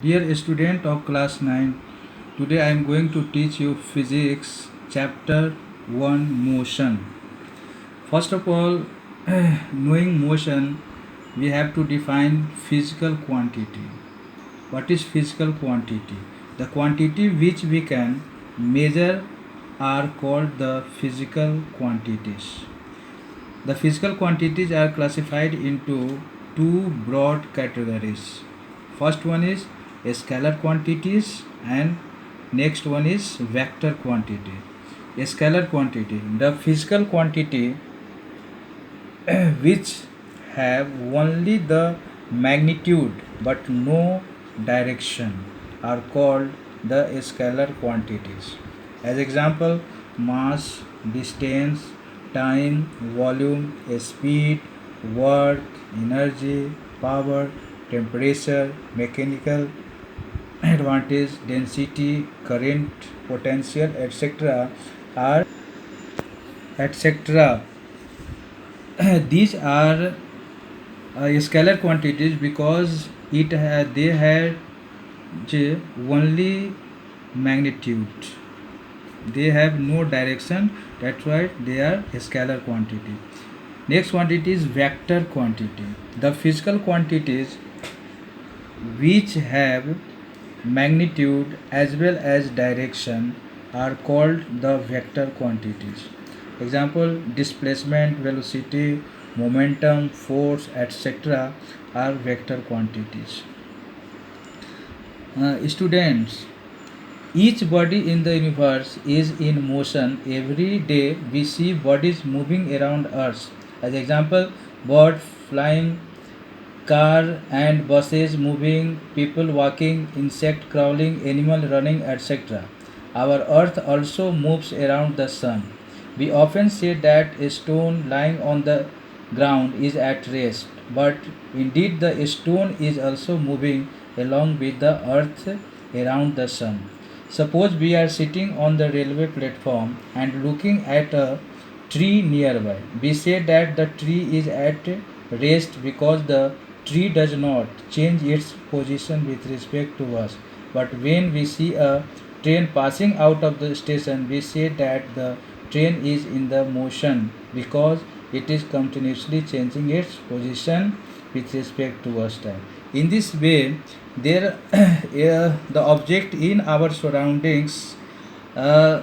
Dear student of class 9, today I am going to teach you physics chapter 1 motion. First of all, knowing motion, we have to define physical quantity. What is physical quantity? The quantity which we can measure are called the physical quantities. The physical quantities are classified into two broad categories. First one is scalar quantities and next one is vector quantity. A scalar quantity, the physical quantity which have only the magnitude but no direction are called the scalar quantities. As example, mass, distance, time, volume, speed, work, energy, power, temperature, mechanical advantage, density, current, potential, etc. are etc. These are scalar quantities because they had only magnitude. They have no direction. That's why they are scalar quantity. Next quantity is vector quantity. The physical quantities which have magnitude as well as direction are called the vector quantities. Example, displacement, velocity, momentum, force, etc. are vector quantities. Students, each body in the universe is in motion. Every day we see bodies moving around us. As example, bird flying, car and buses moving, people walking, insect crawling, animal running, etc. Our earth also moves around the sun. We often say that a stone lying on the ground is at rest, but indeed the stone is also moving along with the earth around the sun. Suppose we are sitting on the railway platform and looking at a tree nearby. We say that the tree is at rest because the tree does not change its position with respect to us. But when we see a train passing out of the station, we say that the train is in the motion because it is continuously changing its position with respect to us time. In this way, there the object in our surroundings uh,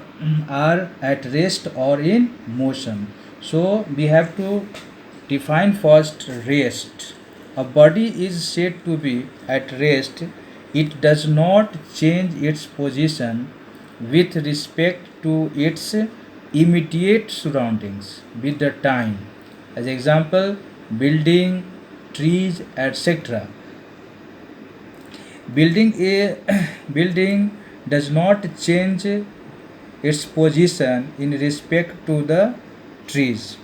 are at rest or in motion. So we have to define first rest. A body is said to be at rest. It does not change its position with respect to its immediate surroundings with the time. As example, building, trees, etc. Building a building does not change its position in respect to the trees.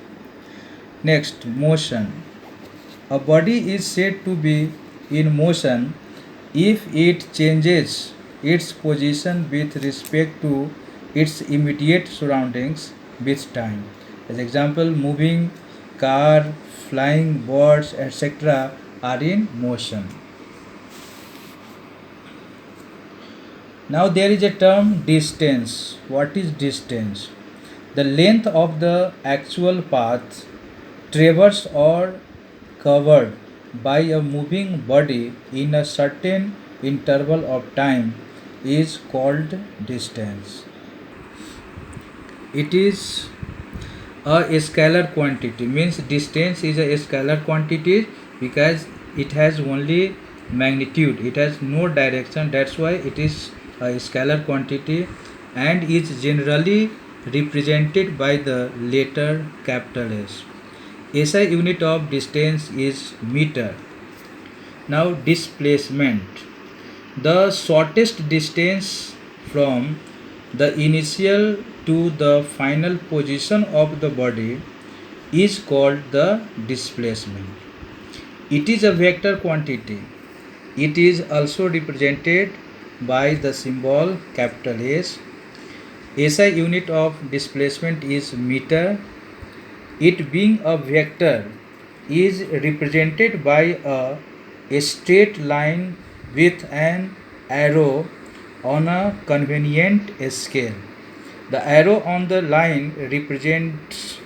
Next, motion. A body is said to be in motion if it changes its position with respect to its immediate surroundings with time. As example, moving car, flying birds, etc. are in motion. Now there is a term distance. What is distance? The length of the actual path traversed or covered by a moving body in a certain interval of time is called distance. It is a scalar quantity, means distance is a scalar quantity because it has only magnitude, it has no direction. That's why it is a scalar quantity and is generally represented by the letter capital S. SI unit of distance is meter. Now displacement. The shortest distance from the initial to the final position of the body is called the displacement. It is a vector quantity. It is also represented by the symbol capital S. SI unit of displacement is meter. It being a vector is represented by a straight line with an arrow on a convenient scale. The arrow on the line represents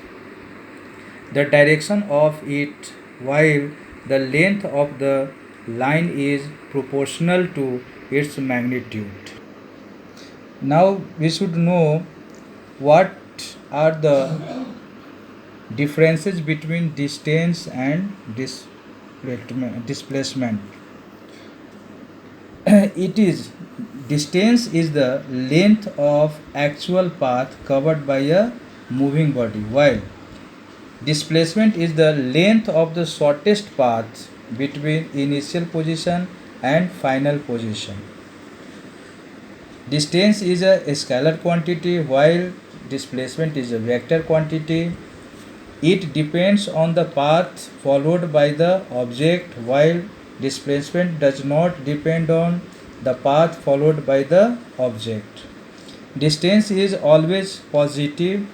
the direction of it, while the length of the line is proportional to its magnitude. Now we should know what are the differences between distance and displacement. It is distance is the length of actual path covered by a moving body, while displacement is the length of the shortest path between initial position and final position. Distance is a scalar quantity while displacement is a vector quantity. It depends on the path followed by the object, while displacement does not depend on the path followed by the object. Distance is always positive,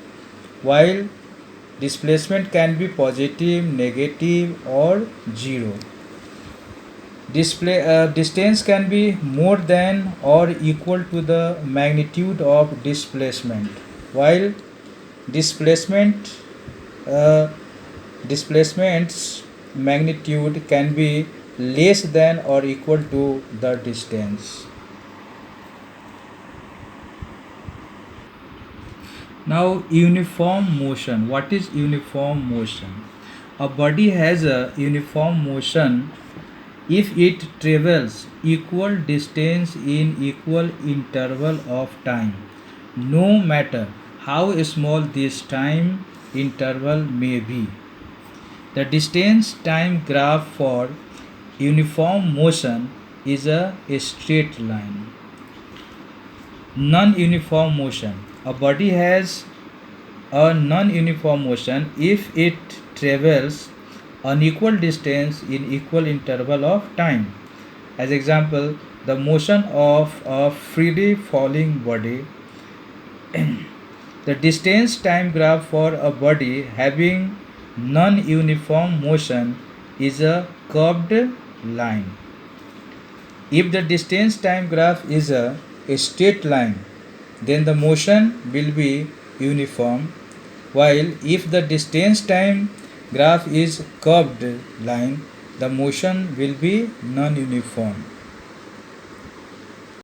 while displacement can be positive, negative, or zero. Distance can be more than or equal to the magnitude of displacement, while displacement uh, displacement's magnitude can be less than or equal to the distance. Now, uniform motion. What is uniform motion? A body has a uniform motion if it travels equal distance in equal interval of time, no matter how small this time interval may be. The distance time graph for uniform motion is a straight line. Non-uniform motion. A body has a non-uniform motion if it travels unequal distance in equal interval of time. As example, the motion of a freely falling body. The distance time graph for a body having non-uniform motion is a curved line. If the distance time graph is a straight line, then the motion will be uniform, while if the distance time graph is curved line, the motion will be non-uniform.